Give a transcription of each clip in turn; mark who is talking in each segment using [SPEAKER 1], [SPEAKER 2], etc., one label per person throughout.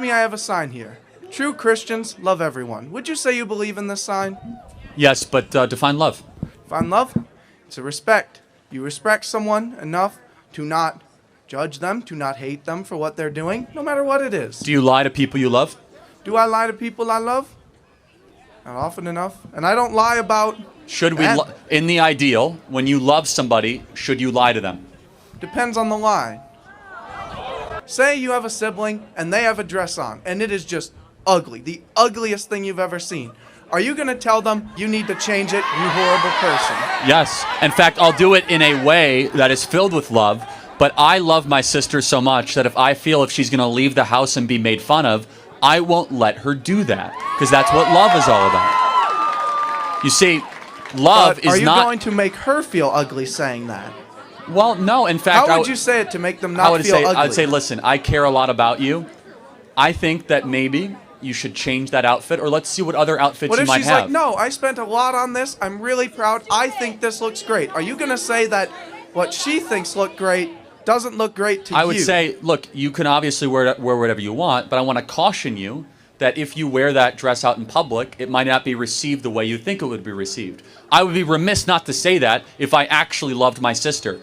[SPEAKER 1] me, I have a sign here. True Christians love everyone. Would you say you believe in this sign?
[SPEAKER 2] Yes, but define love.
[SPEAKER 1] Define love? It's a respect. You respect someone enough to not judge them, to not hate them for what they're doing, no matter what it is.
[SPEAKER 2] Do you lie to people you love?
[SPEAKER 1] Do I lie to people I love? Not often enough. And I don't lie about...
[SPEAKER 2] Should we, in the ideal, when you love somebody, should you lie to them?
[SPEAKER 1] Depends on the lie. Say you have a sibling and they have a dress on, and it is just ugly, the ugliest thing you've ever seen. Are you going to tell them you need to change it, you horrible person?
[SPEAKER 2] Yes. In fact, I'll do it in a way that is filled with love, but I love my sister so much that if I feel if she's going to leave the house and be made fun of, I won't let her do that, because that's what love is all about. You see, love is not...
[SPEAKER 1] Are you going to make her feel ugly saying that?
[SPEAKER 2] Well, no, in fact...
[SPEAKER 1] How would you say it to make them not feel ugly?
[SPEAKER 2] I would say, listen, I care a lot about you. I think that maybe you should change that outfit, or let's see what other outfits you might have.
[SPEAKER 1] What if she's like, no, I spent a lot on this, I'm really proud, I think this looks great. Are you going to say that what she thinks look great doesn't look great to you?
[SPEAKER 2] I would say, look, you can obviously wear whatever you want, but I want to caution you that if you wear that dress out in public, it might not be received the way you think it would be received. I would be remiss not to say that if I actually loved my sister.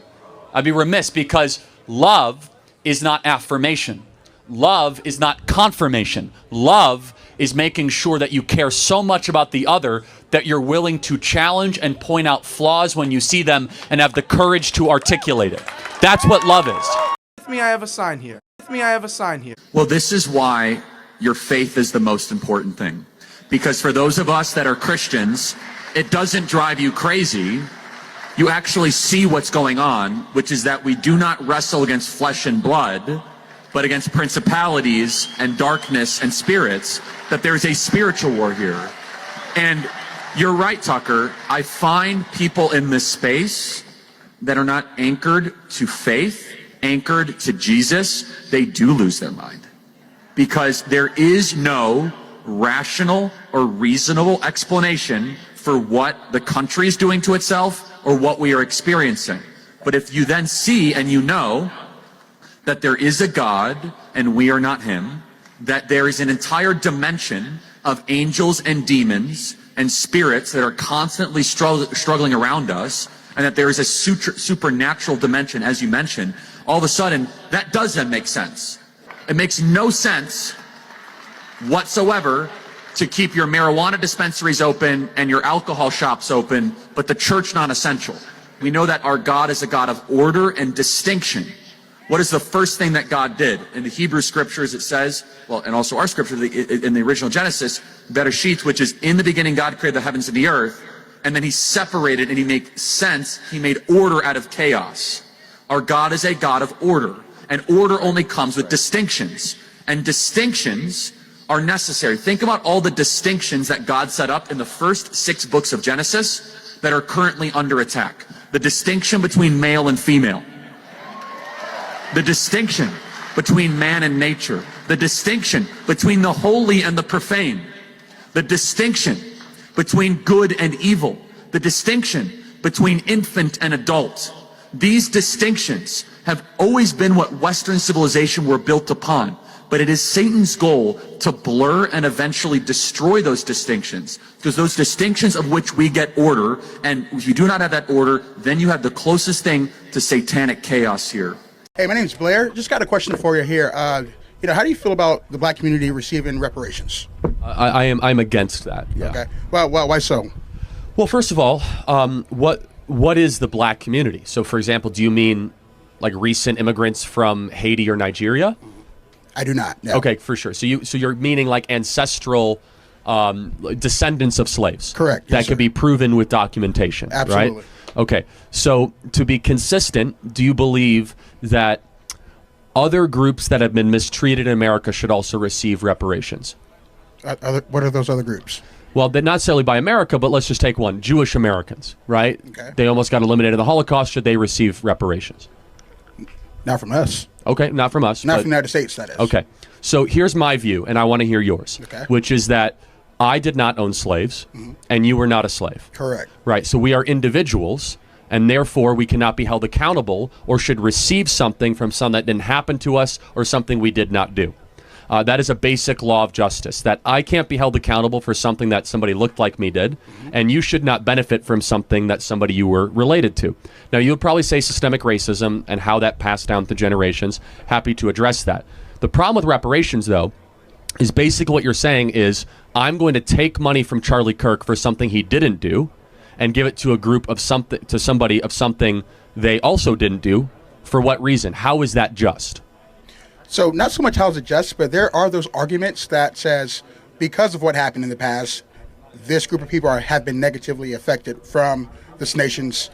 [SPEAKER 2] I'd be remiss, because love is not affirmation. Love is not confirmation. Love is making sure that you care so much about the other that you're willing to challenge and point out flaws when you see them and have the courage to articulate it. That's what love is.
[SPEAKER 1] With me, I have a sign here. With me, I have a sign here.
[SPEAKER 3] Well, this is why your faith is the most important thing. Because for those of us that are Christians, it doesn't drive you crazy. You actually see what's going on, which is that we do not wrestle against flesh and blood, but against principalities and darkness and spirits, that there's a spiritual war here. And you're right, Tucker. I find people in this space that are not anchored to faith, anchored to Jesus, they do lose their mind. Because there is no rational or reasonable explanation for what the country is doing to itself or what we are experiencing. But if you then see and you know that there is a God and we are not him, that there is an entire dimension of angels and demons and spirits that are constantly struggling around us, and that there is a supernatural dimension, as you mentioned, all of a sudden, that does then make sense. It makes no sense whatsoever to keep your marijuana dispensaries open and your alcohol shops open, but the church non-essential. We know that our God is a God of order and distinction. What is the first thing that God did? In the Hebrew scriptures it says, well, and also our scripture in the original Genesis, Bereshit, which is in the beginning God created the heavens and the earth, and then he separated and he made sense, he made order out of chaos. Our God is a God of order, and order only comes with distinctions, and distinctions are necessary. Think about all the distinctions that God set up in the first 6 books of Genesis that are currently under attack. The distinction between male and female. The distinction between man and nature. The distinction between the holy and the profane. The distinction between good and evil. The distinction between infant and adult. These distinctions have always been what Western civilization were built upon. But it is Satan's goal to blur and eventually destroy those distinctions. Because those distinctions of which we get order, and if you do not have that order, then you have the closest thing to satanic chaos here.
[SPEAKER 4] Hey, my name is Blair. Just got a question for you here. How do you feel about the black community receiving reparations?
[SPEAKER 5] I'm against that. Yeah.
[SPEAKER 4] Okay. Well, why so?
[SPEAKER 5] Well, first of all, what is the black community? So, for example, do you mean like recent immigrants from Haiti or Nigeria?
[SPEAKER 4] I do not. No.
[SPEAKER 5] Okay, for sure. So you're meaning like ancestral descendants of slaves.
[SPEAKER 4] Correct.
[SPEAKER 5] That
[SPEAKER 4] Yes,
[SPEAKER 5] could
[SPEAKER 4] sir.
[SPEAKER 5] be proven with documentation.
[SPEAKER 4] Absolutely.
[SPEAKER 5] Right? Okay. So to be consistent, do you believe that other groups that have been mistreated in America should also receive reparations?
[SPEAKER 4] What are those other groups?
[SPEAKER 5] Well, not necessarily by America, but let's just take one. Jewish Americans, right?
[SPEAKER 4] Okay.
[SPEAKER 5] They almost got eliminated in the Holocaust. Should they receive reparations?
[SPEAKER 4] Not from us.
[SPEAKER 5] Okay, not from us.
[SPEAKER 4] Not
[SPEAKER 5] but-
[SPEAKER 4] from the United States, that is.
[SPEAKER 5] Okay. So here's my view, and I want to hear yours,
[SPEAKER 4] Okay.
[SPEAKER 5] which is that I did not own slaves, and you were not a slave.
[SPEAKER 4] Correct.
[SPEAKER 5] Right. So we are individuals, and therefore we cannot be held accountable or should receive something from something that didn't happen to us or something we did not do. That is a basic law of justice, that I can't be held accountable for something that somebody looked like me did, and you should not benefit from something that somebody you were related to. Now, you'll probably say systemic racism and how that passed down to generations. Happy to address that. The problem with reparations, though, is basically what you're saying is, I'm going to take money from Charlie Kirk for something he didn't do and give it to a group of something, to somebody of something they also didn't do. For what reason? How is that just?
[SPEAKER 4] So not so much how is it just, but there are those arguments that says because of what happened in the past, this group of people have been negatively affected from this nation's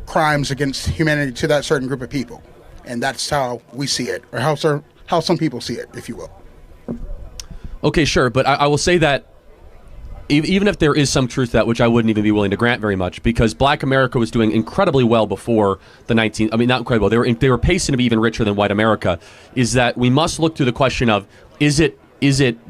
[SPEAKER 4] crimes against humanity to that certain group of people. And that's how we see it, or how some people see it, if you will.
[SPEAKER 5] Okay, sure, but I will say that even if there is some truth to that, which I wouldn't even be willing to grant very much, because Black America was doing incredibly well before the not incredible. They were pacing to be even richer than white America. Is that we must look through the question of is it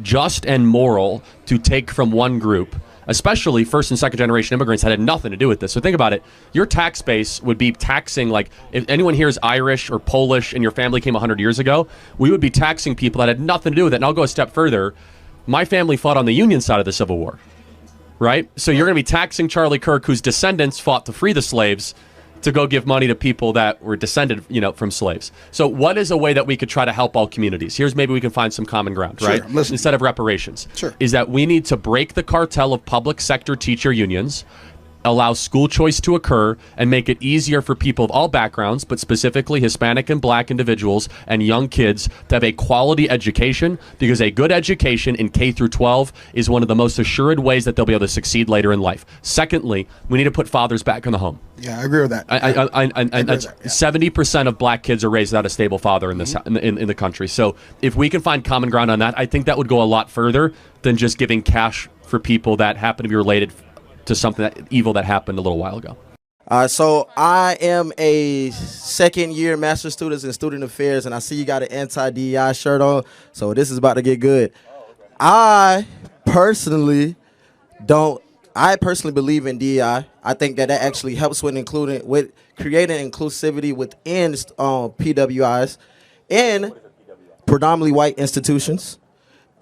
[SPEAKER 5] just and moral to take from one group, especially first and second generation immigrants that had nothing to do with this. So think about it. Your tax base would be taxing, like, if anyone here is Irish or Polish and your family came 100 years ago, we would be taxing people that had nothing to do with it. And I'll go a step further. My family fought on the Union side of the Civil War, right? So you're going to be taxing Charlie Kirk, whose descendants fought to free the slaves, to go give money to people that were descended, from slaves. So what is a way that we could try to help all communities? Here's maybe we can find some common ground, right?
[SPEAKER 4] Sure,
[SPEAKER 5] instead of reparations.
[SPEAKER 4] Sure.
[SPEAKER 5] Is that we need to break the cartel of public sector teacher unions, allow school choice to occur, and make it easier for people of all backgrounds, but specifically Hispanic and Black individuals and young kids, to have a quality education, because a good education in K through 12 is one of the most assured ways that they'll be able to succeed later in life. Secondly, we need to put fathers back in the home.
[SPEAKER 4] Yeah, I agree with that.
[SPEAKER 5] And that's 70% of Black kids are raised without a stable father in this in the country. So if we can find common ground on that, I think that would go a lot further than just giving cash for people that happen to be related to something evil that happened a little while ago.
[SPEAKER 6] So I am a second-year master's student in student affairs, and I see you got an anti-DEI shirt on, so this is about to get good. I personally believe in DEI. I think that actually helps with creating inclusivity within PWIs and predominantly white institutions.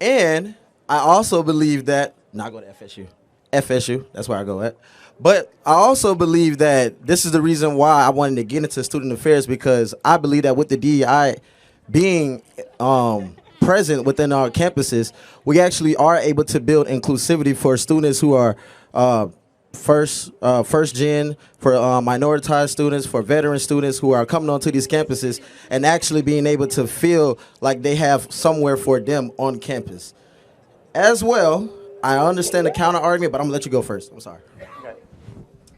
[SPEAKER 6] And I also believe that, not go to FSU, that's where I go at. But I also believe that this is the reason why I wanted to get into student affairs, because I believe that with the DEI being present within our campuses, we actually are able to build inclusivity for students who are first gen, for minoritized students, for veteran students who are coming onto these campuses and actually being able to feel like they have somewhere for them on campus. As well, I understand the counter argument, but I'm gonna let you go first. I'm sorry.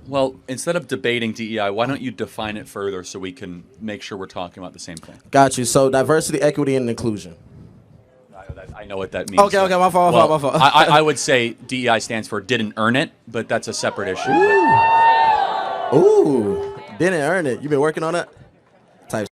[SPEAKER 2] Well, instead of debating DEI, why don't you define it further so we can make sure we're talking about the same thing?
[SPEAKER 6] Got you. So diversity, equity, and inclusion.
[SPEAKER 2] I know what that means.
[SPEAKER 6] Okay, my fault.
[SPEAKER 2] I would say DEI stands for didn't earn it, but that's a separate issue.
[SPEAKER 6] Ooh, didn't earn it. You been working on that? Type.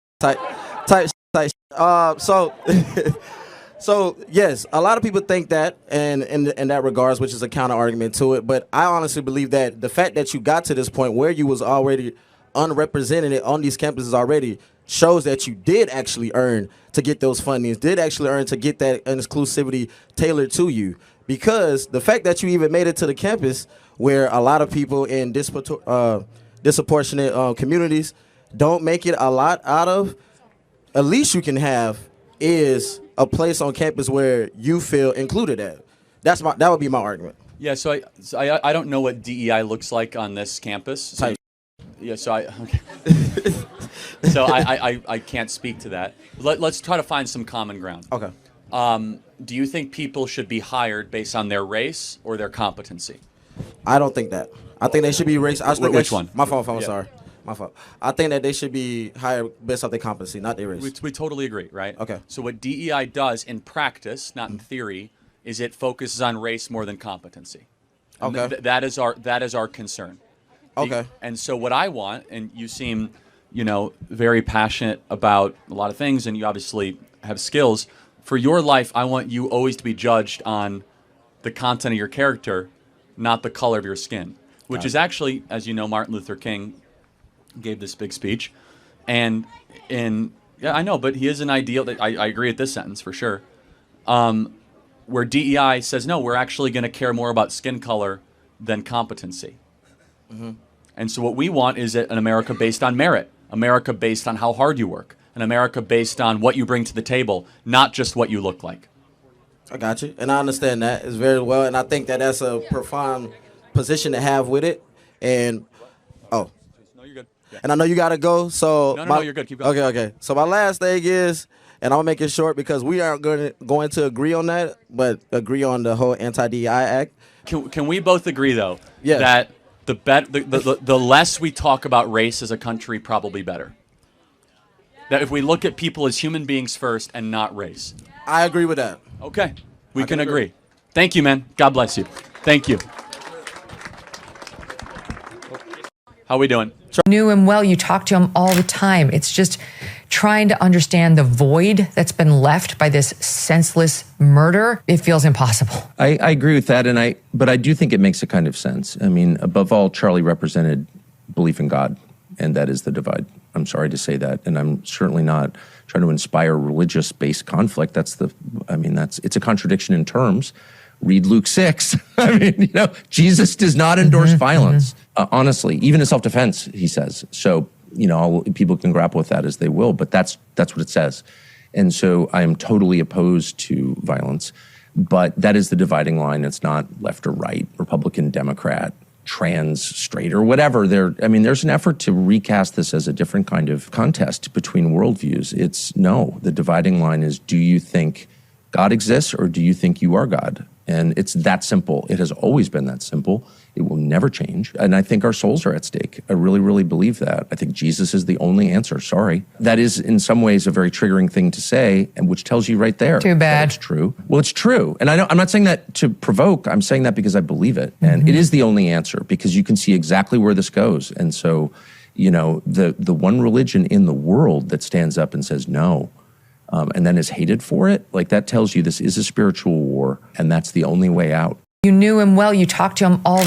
[SPEAKER 6] So yes, a lot of people think that, and in that regards, which is a counter argument to it. But I honestly believe that the fact that you got to this point where you was already unrepresented on these campuses already shows that you did actually earn to get those fundings, did actually earn to get that exclusivity tailored to you. Because the fact that you even made it to the campus where a lot of people in disproportionate communities don't make it a lot out of, at least you can have is a place on campus where you feel included at. That would be my argument.
[SPEAKER 2] Yeah, so I don't know what DEI looks like on this campus. So I can't speak to that. Let's try to find some common ground.
[SPEAKER 6] Okay.
[SPEAKER 2] Do you think people should be hired based on their race or their competency?
[SPEAKER 6] I don't think that. I think they should be race.
[SPEAKER 2] Which one?
[SPEAKER 6] My fault. Sorry. My fault. I think that they should be hired based off their competency, not their race.
[SPEAKER 2] We totally agree, right?
[SPEAKER 6] Okay.
[SPEAKER 2] So what DEI does in practice, not in theory, is it focuses on race more than competency. And
[SPEAKER 6] Okay.
[SPEAKER 2] that is our concern.
[SPEAKER 6] Okay.
[SPEAKER 2] And so what I want, and you seem, very passionate about a lot of things, and you obviously have skills. For your life, I want you always to be judged on the content of your character, not the color of your skin, which is actually, as you know, Martin Luther King gave this big speech, and in Yeah, I know, but he is an ideal. I agree with this sentence for sure. Where DEI says, no, we're actually going to care more about skin color than competency. And so what we want is an America based on merit, America based on how hard you work, an America based on what you bring to the table, not just what you look like.
[SPEAKER 6] I got you, and I understand that it's very well, and I think that that's a profound position to have with it. And
[SPEAKER 2] no, you're good. Yeah.
[SPEAKER 6] And I know you gotta go, so
[SPEAKER 2] No, you're good. Keep going.
[SPEAKER 6] Okay. So my last thing is, and I'll make it short because we aren't going to agree on that, but agree on the whole anti-DEI act.
[SPEAKER 2] Can we both agree though
[SPEAKER 6] Yeah.
[SPEAKER 2] that the less we talk about race as a country, probably better. That if we look at people as human beings first and not race.
[SPEAKER 6] I agree with that.
[SPEAKER 2] Okay, we can agree. Thank you, man. God bless you. Thank you. How we doing?
[SPEAKER 7] Knew him well. You talk to him all the time. It's just trying to understand the void that's been left by this senseless murder. It feels impossible.
[SPEAKER 8] I agree with that, but I do think it makes a kind of sense. I mean, above all, Charlie represented belief in God, and that is the divide. I'm sorry to say that, and I'm certainly not trying to inspire religious-based conflict. It's a contradiction in terms. Read Luke 6. I mean, Jesus does not endorse violence. Honestly, even in self-defense, he says. So, people can grapple with that as they will, but that's what it says. And so I am totally opposed to violence, but that is the dividing line. It's not left or right, Republican, Democrat, trans, straight, or whatever. There's an effort to recast this as a different kind of contest between worldviews. The dividing line is, do you think God exists or do you think you are God? And it's that simple. It has always been that simple. It will never change. And I think our souls are at stake. I really, really believe that. I think Jesus is the only answer. Sorry. That is in some ways a very triggering thing to say, and which tells you right there.
[SPEAKER 7] Too bad.
[SPEAKER 8] It's true. Well, it's true. And I'm not saying that to provoke. I'm saying that because I believe it. And it is the only answer because you can see exactly where this goes. And so, the one religion in the world that stands up and says no, and then is hated for it, that tells you this is a spiritual war, and that's the only way out.
[SPEAKER 7] You knew him well. You talked to him all the